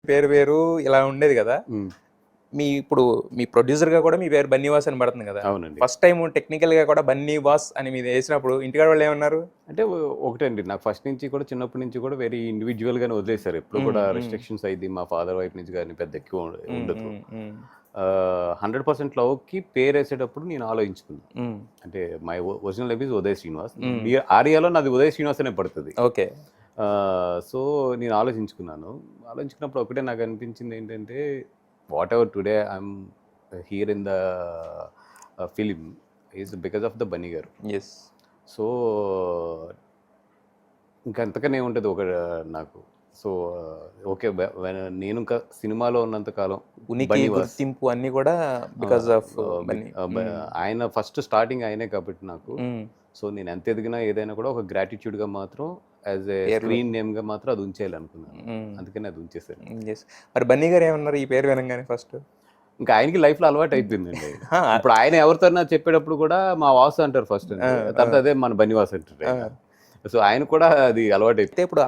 పేరు వేరు ఇలా ఉండేది కదా. మీ ఇప్పుడు మీ ప్రొడ్యూసర్ గా కూడా మీ పేరు బన్నీవాస్ అని పడుతుంది కదా. అవునండి. ఫస్ట్ టైం టెక్నికల్ గా కూడా బన్నీవాస్ అని మీద వేసినప్పుడు ఇంటికాడ వాళ్ళు ఏమన్నారు? అంటే ఒకటండి, నాకు ఫస్ట్ నుంచి కూడా చిన్నప్పటి నుంచి కూడా వెరీ ఇండివిజువల్ గానే వదిలేశారు. ఎప్పుడు కూడా రెస్ట్రిక్షన్స్ అయింది మా ఫాదర్ వైపు నుంచి కానీ పెద్ద ఎక్కువ ఉండదు. 100% లవ్కి పేరు వేసేటప్పుడు నేను ఆలోచించుకున్నాను. అంటే my original name is Uday Srinivas. ఆర్యాలో నాది ఉదయ్ శ్రీనివాస్ అనే పడుతుంది. ఓకే. సో నేను ఆలోచించుకున్నప్పుడు ఒకటే నాకు అనిపించింది ఏంటంటే, what ever today I'm here in the film is because of the Bunny గారు. ఎస్. సో ఇంకా అంతకనే ఉంటుంది ఒక నాకు. సో ఓకే, నేను ఇంకా సినిమాలో ఉన్నంత కాలం ఉనికి గుర్తింపు అన్ని కూడా బికాస్ ఆఫ్ ఆయన ఫస్ట్ స్టార్టింగ్ ఆయనే కాబట్టి నాకు. సో నేను ఎంత ఎదిగినా ఏదైనా కూడా ఒక గ్రాటిట్యూడ్గా మాత్రం యాజ్ ఏ స్క్రీన్ నేమ్గా మాత్రం అది ఉంచేయాలి అనుకున్నాను. అందుకని అది ఉంచేసాను. మరి బన్నీ గారు ఏమన్నారు ఈ పేరు వినగానే? ఫస్ట్ ఇంకా ఆయనకి లైఫ్లో అలవాటు అయిపోయిందండి. ఇప్పుడు ఆయన ఎవరితో చెప్పేటప్పుడు కూడా మా వాసు అంటారు ఫస్ట్, తర్వాత అదే మన బన్నీవాస్ అంటారు. సో ఆయన కూడా అది అలవాటు అయిపోయింది. ఇప్పుడు